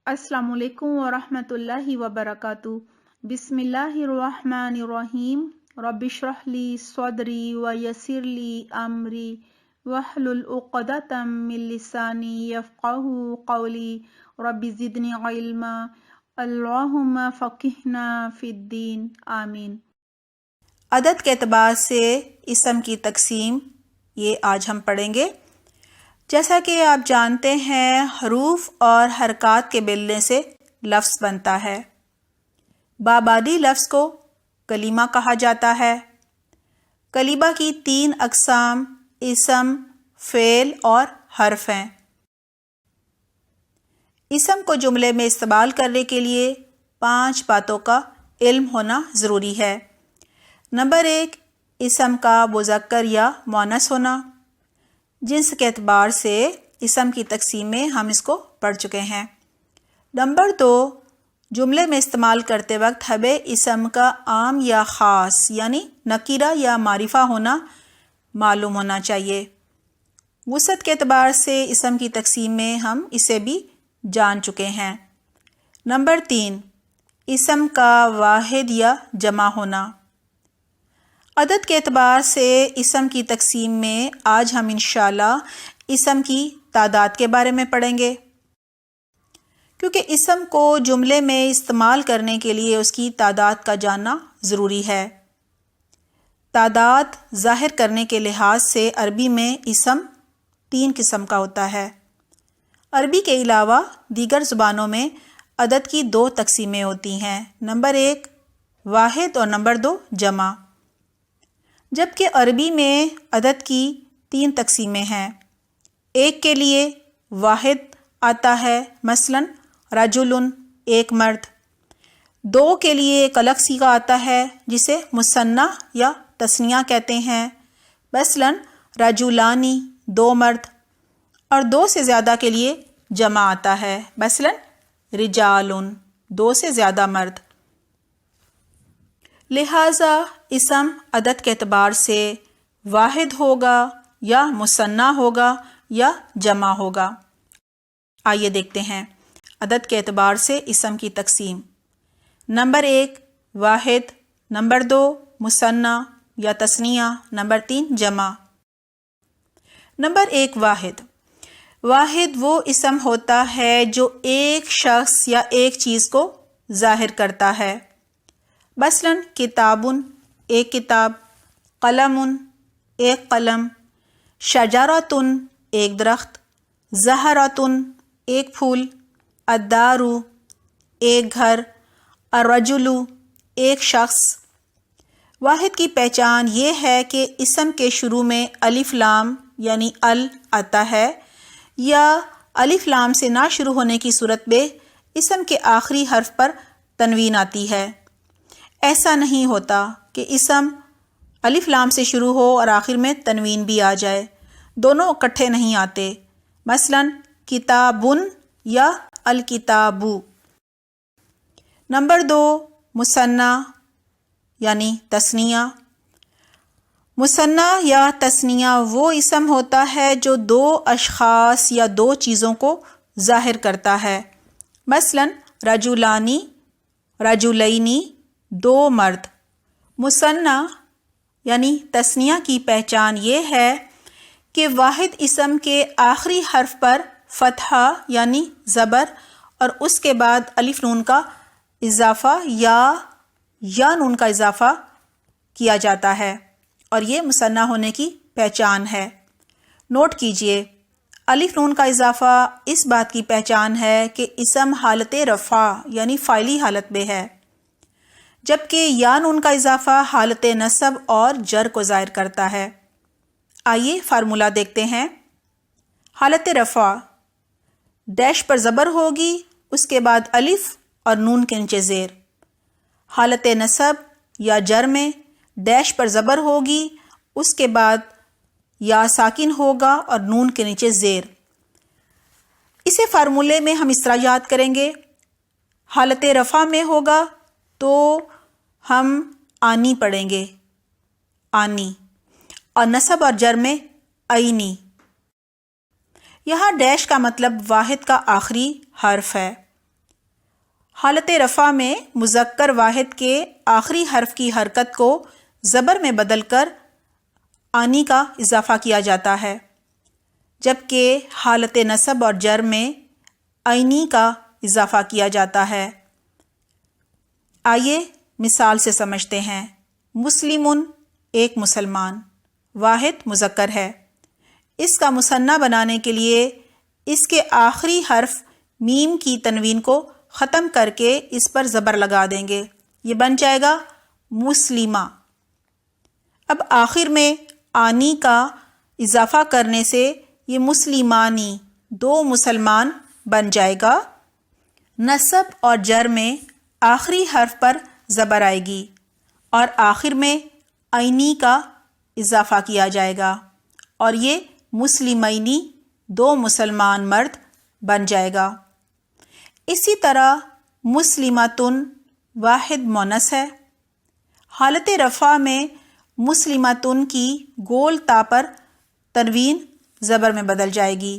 السلام علیکم ورحمۃ اللہ وبرکاتہ۔ بسم اللہ الرحمن الرحیم۔ رب اشرح لی صدری ویسر لی امری واحلل عقدۃ من لسانی یفقہوا قولی رب زدنی علما اللہم فقہنا فی الدین آمین۔ عدد کے اعتبار سے اسم کی تقسیم یہ آج ہم پڑھیں گے۔ جیسا کہ آپ جانتے ہیں حروف اور حرکات کے ملنے سے لفظ بنتا ہے۔ بابادی لفظ کو کلمہ کہا جاتا ہے۔ کلمہ کی 3 اقسام اسم، فعل اور حرف ہیں۔ اسم کو جملے میں استعمال کرنے کے لیے 5 باتوں کا علم ہونا ضروری ہے۔ نمبر 1، اسم کا مذکر یا مؤنث ہونا، جنس کے اعتبار سے اسم کی تقسیم میں ہم اس کو پڑھ چکے ہیں۔ نمبر 2، جملے میں استعمال کرتے وقت ہمیں اسم کا عام یا خاص یعنی نکرہ یا معرفہ ہونا معلوم ہونا چاہیے۔ وسعت کے اعتبار سے اسم کی تقسیم میں ہم اسے بھی جان چکے ہیں۔ نمبر 3، اسم کا واحد یا جمع ہونا۔ عدد کے اعتبار سے اسم کی تقسیم میں آج ہم انشاءاللہ اسم کی تعداد کے بارے میں پڑھیں گے، کیونکہ اسم کو جملے میں استعمال کرنے کے لیے اس کی تعداد کا جاننا ضروری ہے۔ تعداد ظاہر کرنے کے لحاظ سے عربی میں اسم 3 قسم کا ہوتا ہے۔ عربی کے علاوہ دیگر زبانوں میں عدد کی 2 تقسیمیں ہوتی ہیں، نمبر 1 واحد اور نمبر 2 جمع، جبکہ عربی میں عدد کی 3 تقسیمیں ہیں۔ ایک کے لیے واحد آتا ہے، مثلا رجل، ایک مرد۔ 2 کے لیے ایک الگ صیغہ آتا ہے جسے مثنیٰ یا تثنیہ کہتے ہیں، مثلا رجلانی، 2 مرد۔ اور 2 سے زیادہ کے لیے جمع آتا ہے، مثلا رجال، 2 سے زیادہ مرد۔ لہٰذا اسم عدد کے اعتبار سے واحد ہوگا یا مثنیٰ ہوگا یا جمع ہوگا۔ آئیے دیکھتے ہیں عدد کے اعتبار سے اسم کی تقسیم۔ نمبر 1 واحد، نمبر 2 مثنیٰ یا تثنیہ، نمبر 3 جمع۔ نمبر 1 واحد۔ واحد وہ اسم ہوتا ہے جو ایک شخص یا ایک چیز کو ظاہر کرتا ہے، مثلا کتاب، ایک کتاب، قلم، ایک قلم، شجرۃ، ایک درخت، زہرۃ، ایک پھول، الدار، ایک گھر، الرجل، ایک شخص۔ واحد کی پہچان یہ ہے کہ اسم کے شروع میں الف لام یعنی ال آتا ہے، یا الف لام سے نہ شروع ہونے کی صورت میں اسم کے آخری حرف پر تنوین آتی ہے۔ ایسا نہیں ہوتا کہ اسم الف لام سے شروع ہو اور آخر میں تنوین بھی آ جائے، دونوں اکٹھے نہیں آتے، مثلا کتابن یا الکتاب۔ نمبر 2 مثنیٰ یعنی تثنیہ۔ مثنیٰ یا تثنیہ وہ اسم ہوتا ہے جو 2 اشخاص یا 2 چیزوں کو ظاہر کرتا ہے، مثلا رجلانی، رجلینی، 2 مرد۔ مثنیٰ یعنی تثنیہ کی پہچان یہ ہے کہ واحد اسم کے آخری حرف پر فتحہ یعنی زبر اور اس کے بعد الف نون کا اضافہ یا نون کا اضافہ کیا جاتا ہے، اور یہ مثنیٰ ہونے کی پہچان ہے۔ نوٹ کیجئے، الف نون کا اضافہ اس بات کی پہچان ہے کہ اسم حالت رفع یعنی فاعلی حالت میں ہے، جبکہ یا نون کا اضافہ حالت نصب اور جر کو ظاہر کرتا ہے۔ آئیے فارمولہ دیکھتے ہیں۔ حالت رفع، ڈیش پر زبر ہوگی، اس کے بعد الف اور نون کے نیچے زیر۔ حالت نصب یا جر میں ڈیش پر زبر ہوگی، اس کے بعد یا ساکن ہوگا اور نون کے نیچے زیر۔ اسے فارمولے میں ہم اس طرح یاد کریں گے، حالت رفع میں ہوگا تو ہم آنی پڑھیں گے، آنی، اور نصب اور جر میں عینی۔ یہاں ڈیش کا مطلب واحد کا آخری حرف ہے، حالت رفع میں مذکر واحد کے آخری حرف کی حرکت کو زبر میں بدل کر آنی کا اضافہ کیا جاتا ہے، جبکہ حالت نصب اور جر میں عینی کا اضافہ کیا جاتا ہے۔ آئیے مثال سے سمجھتے ہیں۔ مسلمن ایک مسلمان، واحد مذکر ہے۔ اس کا مثنیٰ بنانے کے لیے اس کے آخری حرف میم کی تنوین کو ختم کر کے اس پر زبر لگا دیں گے، یہ بن جائے گا مسلمہ۔ اب آخر میں آنی کا اضافہ کرنے سے یہ مسلمانی، دو مسلمان بن جائے گا۔ نصب اور جر میں آخری حرف پر زبر آئے گی اور آخر میں عینی کا اضافہ کیا جائے گا اور یہ مسلمینی، دو مسلمان مرد بن جائے گا۔ اسی طرح مسلمتن واحد مونث ہے۔ حالت رفع میں مسلمتن کی گول تا پر تنوین زبر میں بدل جائے گی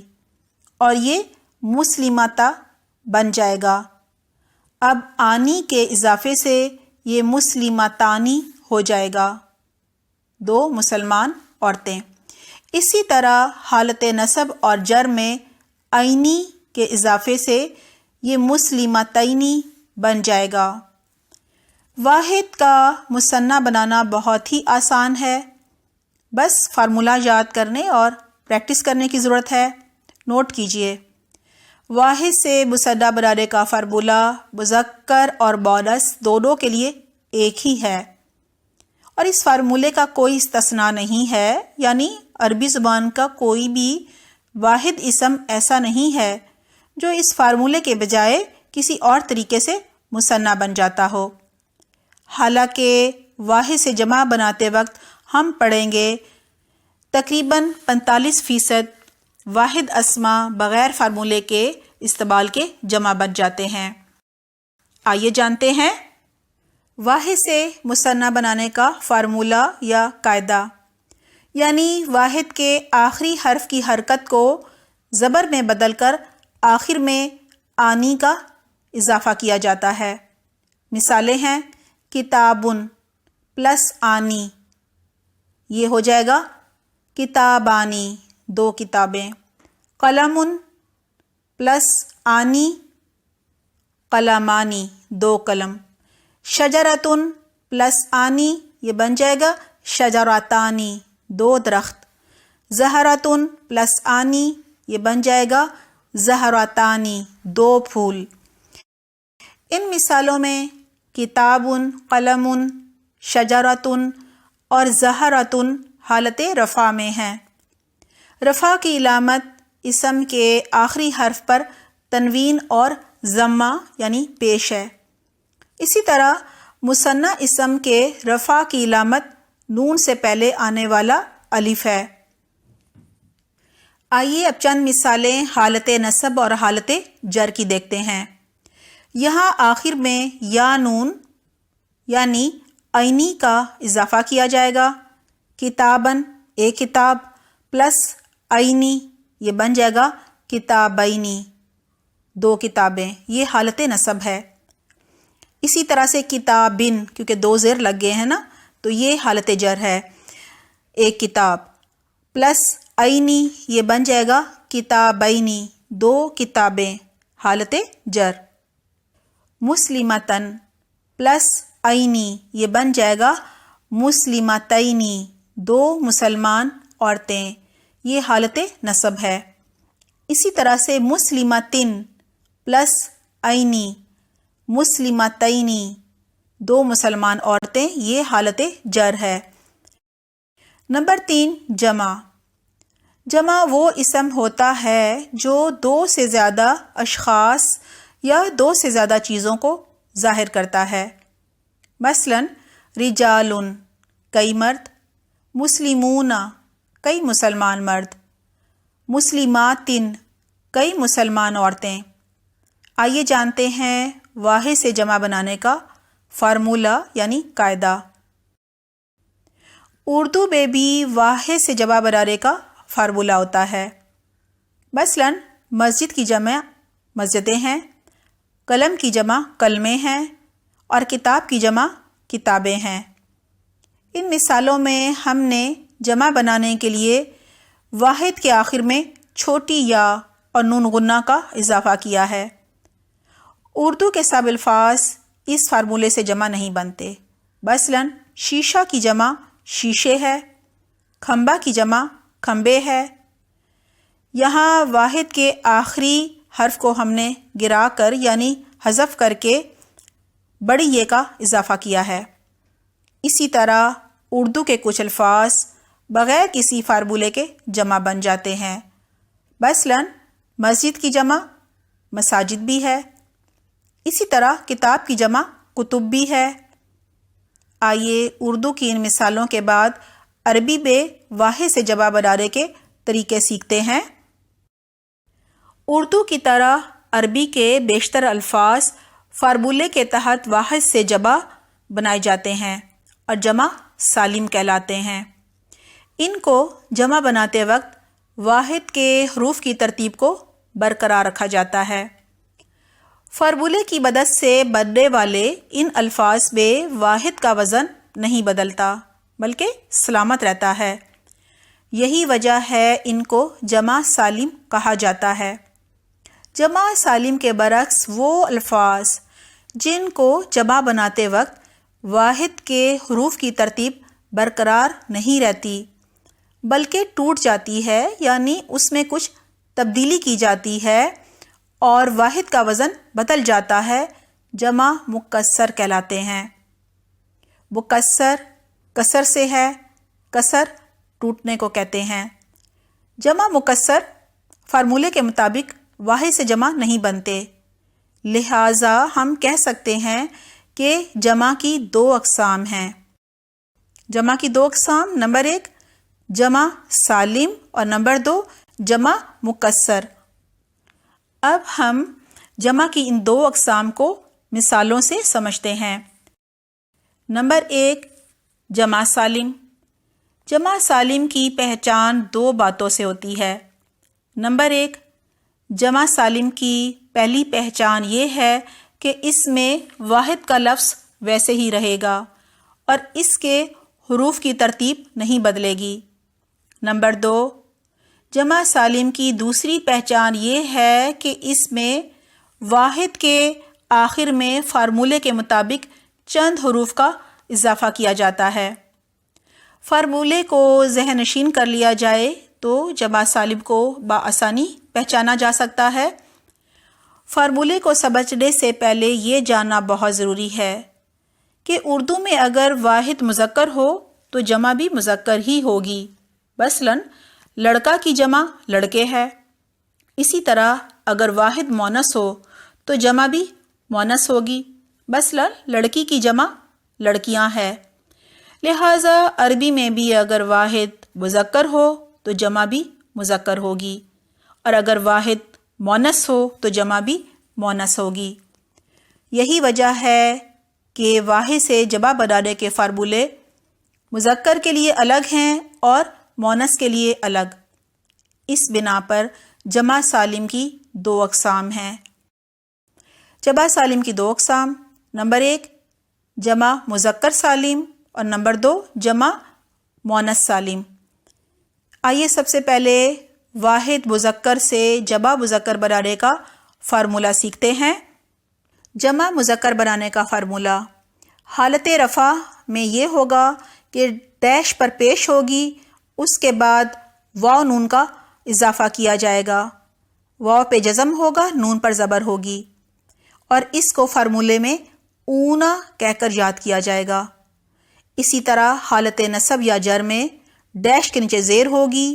اور یہ مسلمتا بن جائے گا۔ اب آنی کے اضافے سے یہ مسلمتانی ہو جائے گا، دو مسلمان عورتیں۔ اسی طرح حالت نصب اور جر میں عینی کے اضافے سے یہ مسلمتینی بن جائے گا۔ واحد کا مثنیٰ بنانا بہت ہی آسان ہے، بس فارمولہ یاد کرنے اور پریکٹس کرنے کی ضرورت ہے۔ نوٹ کیجئے، واحد سے مثنیٰ بنانے کا فارمولہ مذکر اور مؤنث دونوں کے لیے ایک ہی ہے اور اس فارمولے کا کوئی استثناء نہیں ہے، یعنی عربی زبان کا کوئی بھی واحد اسم ایسا نہیں ہے جو اس فارمولے کے بجائے کسی اور طریقے سے مثنیٰ بن جاتا ہو۔ حالانکہ واحد سے جمع بناتے وقت ہم پڑھیں گے تقریباً 45% واحد اسما بغیر فارمولے کے استعمال کے جمع بن جاتے ہیں۔ آئیے جانتے ہیں واحد سے مثنیٰ بنانے کا فارمولہ یا قاعدہ، یعنی واحد کے آخری حرف کی حرکت کو زبر میں بدل کر آخر میں آنی کا اضافہ کیا جاتا ہے۔ مثالیں ہیں کتابن پلس آنی، یہ ہو جائے گا کتابانی، دو کتابیں۔ قلمن پلس آنی، قلمانی، دو قلم۔ شجرتن پلس آنی، یہ بن جائے گا شجراتانی، دو درخت۔ زہرتن پلس آنی، یہ بن جائے گا زہراتانی، دو پھول۔ ان مثالوں میں کتابن، قلمن، شجرتن اور زہرتن حالت رفع میں ہیں۔ رفع کی علامت اسم کے آخری حرف پر تنوین اور ضمہ یعنی پیش ہے۔ اسی طرح مثنیٰ اسم کے رفع کی علامت نون سے پہلے آنے والا الف ہے۔ آئیے اب چند مثالیں حالت نصب اور حالت جر کی دیکھتے ہیں۔ یہاں آخر میں یا نون یعنی عینی کا اضافہ کیا جائے گا۔ کتابن ایک کتاب پلس عینی، یہ بن جائے گا کتابینی، دو کتابیں، یہ حالت نصب ہے۔ اسی طرح سے کتابن، کیونکہ دو زیر لگ گئے ہیں نا، تو یہ حالت جر ہے، ایک کتاب پلس عینی، یہ بن جائے گا کتابینی، دو کتابیں، حالت جر۔ مسلمتن پلس عینی، یہ بن جائے گا مسلمتینی، دو مسلمان عورتیں، یہ حالت نصب ہے۔ اسی طرح سے مسلمتن پلس عینی، مسلمتینی، دو مسلمان عورتیں، یہ حالت جر ہے۔ نمبر 3 جمع۔ جمع وہ اسم ہوتا ہے جو دو سے زیادہ اشخاص یا دو سے زیادہ چیزوں کو ظاہر کرتا ہے۔ مثلاً رجالن کئی مرد، مسلمون کئی مسلمان مرد، مسلماتن کئی مسلمان عورتیں۔ آئیے جانتے ہیں واحد سے جمع بنانے کا فارمولہ یعنی قاعدہ۔ اردو میں بھی واحد سے جمع بنانے کا فارمولہ ہوتا ہے۔ مثلاً مسجد کی جمع مسجدیں ہیں، قلم کی جمع کلمے ہیں اور کتاب کی جمع کتابیں ہیں۔ ان مثالوں میں ہم نے جمع بنانے کے لیے واحد کے آخر میں چھوٹی یا اور نون غنہ کا اضافہ کیا ہے۔ اردو کے سب الفاظ اس فارمولے سے جمع نہیں بنتے۔ مثلاً شیشہ کی جمع شیشے ہے، کھمبا کی جمع کھمبے ہے۔ یہاں واحد کے آخری حرف کو ہم نے گرا کر یعنی حذف کر کے بڑی یہ کا اضافہ کیا ہے۔ اسی طرح اردو کے کچھ الفاظ بغیر کسی فارمولے کے جمع بن جاتے ہیں۔ مثلاً مسجد کی جمع مساجد بھی ہے، اسی طرح کتاب کی جمع کتب بھی ہے۔ آئیے اردو کی ان مثالوں کے بعد عربی میں واحد سے جمع بنانے کے طریقے سیکھتے ہیں۔ اردو کی طرح عربی کے بیشتر الفاظ فارمولے کے تحت واحد سے جمع بنائے جاتے ہیں اور جمع سالم کہلاتے ہیں۔ ان کو جمع بناتے وقت واحد کے حروف کی ترتیب کو برقرار رکھا جاتا ہے۔ فارمولے کی مدد سے بننے والے ان الفاظ میں واحد کا وزن نہیں بدلتا بلکہ سلامت رہتا ہے۔ یہی وجہ ہے ان کو جمع سالم کہا جاتا ہے۔ جمع سالم کے برعکس وہ الفاظ جن کو جمع بناتے وقت واحد کے حروف کی ترتیب برقرار نہیں رہتی بلکہ ٹوٹ جاتی ہے یعنی اس میں کچھ تبدیلی کی جاتی ہے اور واحد کا وزن بدل جاتا ہے، جمع مکسر کہلاتے ہیں۔ مکسر کسر سے ہے، کسر ٹوٹنے کو کہتے ہیں۔ جمع مکسر فارمولے کے مطابق واحد سے جمع نہیں بنتے، لہٰذا ہم کہہ سکتے ہیں کہ جمع کی دو اقسام ہیں۔ جمع کی دو اقسام، نمبر 1 جمع سالم اور نمبر 2 جمع مکسر۔ اب ہم جمع کی ان دو اقسام کو مثالوں سے سمجھتے ہیں۔ نمبر 1 جمع سالم۔ جمع سالم کی پہچان دو باتوں سے ہوتی ہے۔ نمبر 1 جمع سالم کی پہلی پہچان یہ ہے کہ اس میں واحد کا لفظ ویسے ہی رہے گا اور اس کے حروف کی ترتیب نہیں بدلے گی۔ نمبر 2 جمع سالم کی دوسری پہچان یہ ہے کہ اس میں واحد کے آخر میں فارمولے کے مطابق چند حروف کا اضافہ کیا جاتا ہے۔ فارمولے کو ذہن نشین کر لیا جائے تو جمع سالم کو بآسانی پہچانا جا سکتا ہے۔ فارمولے کو سمجھنے سے پہلے یہ جاننا بہت ضروری ہے کہ اردو میں اگر واحد مذکر ہو تو جمع بھی مذکر ہی ہوگی۔ مثلاً لڑکا کی جمع لڑکے ہے، اسی طرح اگر واحد مونث ہو تو جمع بھی مونث ہوگی۔ مثلاً لڑکی کی جمع لڑکیاں ہے۔ لہٰذا عربی میں بھی اگر واحد مذکر ہو تو جمع بھی مذکر ہوگی اور اگر واحد مونث ہو تو جمع بھی مونث ہوگی۔ یہی وجہ ہے کہ واحد سے جمع بنانے کے فارمولے مذکر کے لیے الگ ہیں اور مونث کے لیے الگ۔ اس بنا پر جمع سالم کی دو اقسام ہیں۔ جمع سالم کی دو اقسام، نمبر 1 جمع مذکر سالم اور نمبر 2 جمع مونث سالم۔ آئیے سب سے پہلے واحد مذکر سے جمع مذکر بنانے کا فارمولہ سیکھتے ہیں۔ جمع مذکر بنانے کا فارمولہ حالت رفع میں یہ ہوگا کہ ڈیش پر پیش ہوگی، اس کے بعد واو نون کا اضافہ کیا جائے گا، واو پہ جزم ہوگا، نون پر زبر ہوگی اور اس کو فارمولے میں اونا کہہ کر یاد کیا جائے گا۔ اسی طرح حالت نصب یا جر میں ڈیش کے نیچے زیر ہوگی،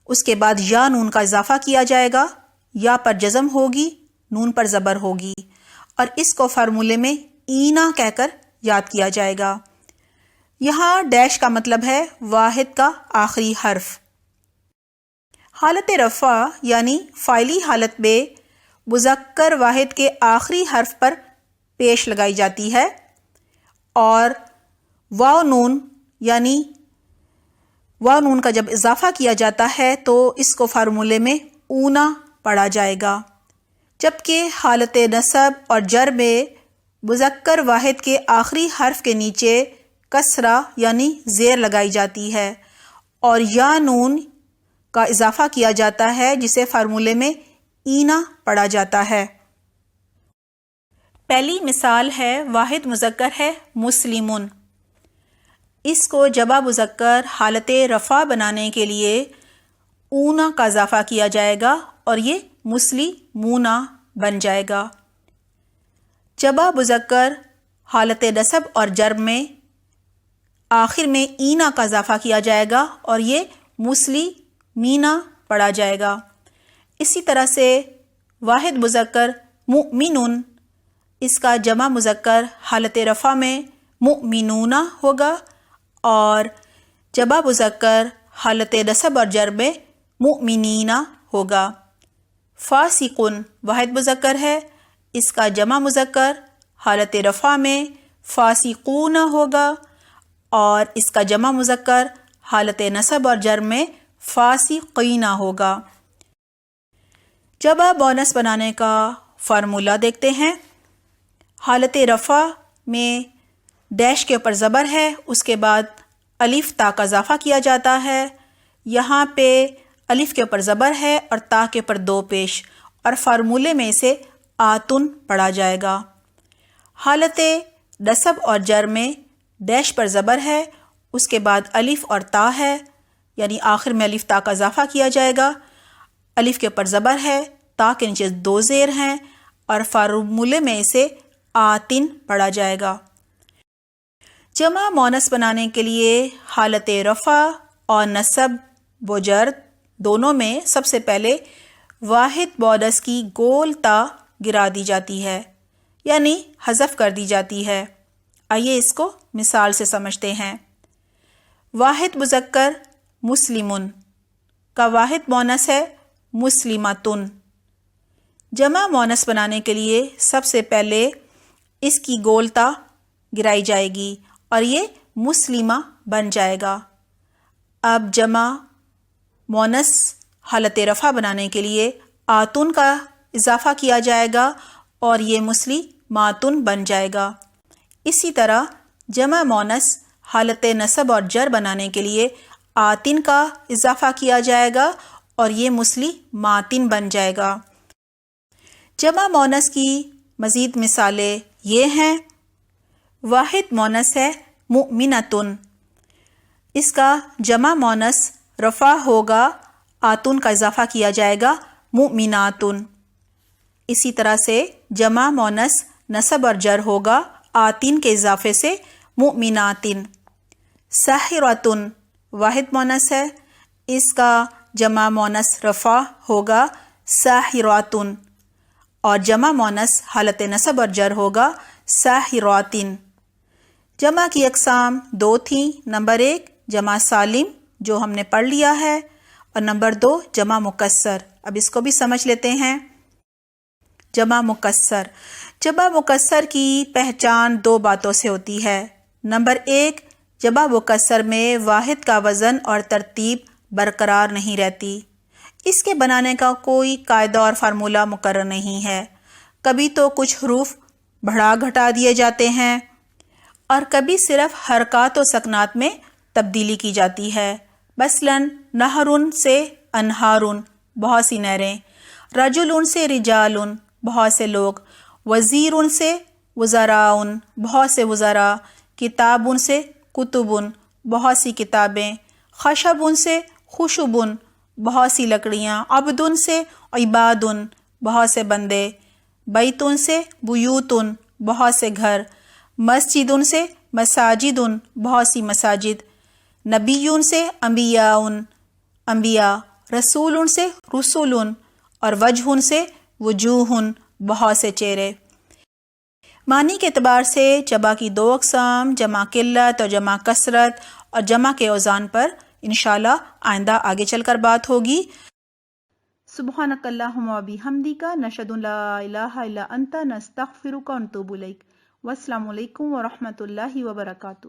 اس کے بعد یا نون کا اضافہ کیا جائے گا، یا پر جزم ہوگی، نون پر زبر ہوگی اور اس کو فارمولے میں اینا کہہ کر یاد کیا جائے گا۔ یہاں ڈیش کا مطلب ہے واحد کا آخری حرف۔ حالت رفع یعنی فاعلی حالت میں مذکر واحد کے آخری حرف پر پیش لگائی جاتی ہے اور واو نون یعنی واو نون کا جب اضافہ کیا جاتا ہے تو اس کو فارمولے میں اونا پڑھا جائے گا۔ جبکہ حالت نصب اور جر میں مذکر واحد کے آخری حرف کے نیچے کسرہ یعنی زیر لگائی جاتی ہے اور یا نون کا اضافہ کیا جاتا ہے جسے فارمولے میں اینا پڑھا جاتا ہے۔ پہلی مثال ہے واحد مذکر ہے مسلمون۔ اس کو جمع مذکر حالت رفع بنانے کے لیے اونا کا اضافہ کیا جائے گا اور یہ مسلمونا بن جائے گا۔ جمع مذکر حالت نصب اور جر میں آخر میں اینا کا اضافہ کیا جائے گا اور یہ مسلمینا پڑھا جائے گا۔ اسی طرح سے واحد مذکر مؤمنون، اس کا جمع مذکر حالت رفع میں مؤمنونا ہوگا اور جمع مذکر حالت نصب اور جر میں مؤمنینا ہوگا۔ فاسقون واحد مذکر ہے، اس کا جمع مذکر حالت رفع میں فاسقون ہوگا اور اس کا جمع مذکر حالت نصب اور جر میں فاسقین ہوگا۔ جمع مؤنث بنانے کا فارمولہ دیکھتے ہیں۔ حالت رفع میں ڈیش کے اوپر زبر ہے، اس کے بعد الف تا کا اضافہ کیا جاتا ہے۔ یہاں پہ الف کے اوپر زبر ہے اور تا کے اوپر دو پیش اور فارمولے میں اسے آتن پڑھا جائے گا۔ حالت نصب اور جر میں ڈیش پر زبر ہے، اس کے بعد الف اور تا ہے، یعنی آخر میں الف تا کا اضافہ کیا جائے گا۔ الف کے اوپر زبر ہے، تا کے نیچے دو زیر ہیں اور فارمولے میں اسے آتن پڑھا جائے گا۔ جمع مؤنث بنانے کے لیے حالت رفع اور نصب و جر دونوں میں سب سے پہلے واحد مؤنث کی گول تا گرا دی جاتی ہے، یعنی حذف کر دی جاتی ہے۔ آئیے اس کو مثال سے سمجھتے ہیں۔ واحد مذکر مسلمون کا واحد مؤنث ہے مسلماتن۔ جمع مؤنث بنانے کے لیے سب سے پہلے اس کی گول تا گرائی جائے گی اور یہ مسلمہ بن جائے گا۔ اب جمع مؤنث حالت رفع بنانے کے لیے آتن کا اضافہ کیا جائے گا اور یہ مسلماتن بن جائے گا۔ اسی طرح جمع مؤنث حالت نصب اور جر بنانے کے لیے آتن کا اضافہ کیا جائے گا اور یہ مسلماتن بن جائے گا۔ جمع مؤنث کی مزید مثالیں یہ ہیں۔ واحد مؤنث ہے مؤمنتن، اس کا جمع مؤنث رفع ہوگا، آتن کا اضافہ کیا جائے گا مؤمناتن۔ اسی طرح سے جمع مؤنث نصب اور جر ہوگا آتن کے اضافے سے مؤمناتن۔ ساحراتن واحد مؤنث ہے، اس کا جمع مؤنث رفع ہوگا ساحراتن اور جمع مؤنث حالت نصب اور جر ہوگا ساحراتن۔ جمع کی اقسام دو تھیں، نمبر 1 جمع سالم جو ہم نے پڑھ لیا ہے اور نمبر 2 جمع مکسر۔ اب اس کو بھی سمجھ لیتے ہیں۔ جمع مکسر، جمع مکسر کی پہچان دو باتوں سے ہوتی ہے۔ نمبر 1 جمع مکسر میں واحد کا وزن اور ترتیب برقرار نہیں رہتی، اس کے بنانے کا کوئی قاعدہ اور فارمولہ مقرر نہیں ہے۔ کبھی تو کچھ حروف بڑھا گھٹا دیے جاتے ہیں اور کبھی صرف حرکات و سکنات میں تبدیلی کی جاتی ہے۔ مثلاً نہرن سے انہارن بہت سی نہریں، رجلن سے رجالن بہت سے لوگ، وزیرن سے وزراءن بہت سے وزراء، کتابن سے کتبن بہت سی کتابیں، خشبن سے خشبن بہت سی لکڑیاں، عبدن سے عبادن بہت سے بندے، بیتن سے بیوتن بہت سے گھر، مسجدن سے مساجدن بہت سی مساجد، نبیون سے انبیاءن انبیاء، رسولن سے رسولن اور وجہن سے وجوہن بہت سے چہرے۔ معنی کے اعتبار سے جمع کی دو اقسام، جمع قلت اور جمع کثرت، اور جمع کے اوزان پر انشاءاللہ آئندہ آگے چل کر بات ہوگی۔ سبحانک اللہم و بحمدک، نشہد ان لا الہ الا انت، نستغفرک و نتوب الیک۔ والسلام علیکم ورحمۃ اللہ وبرکاتہ۔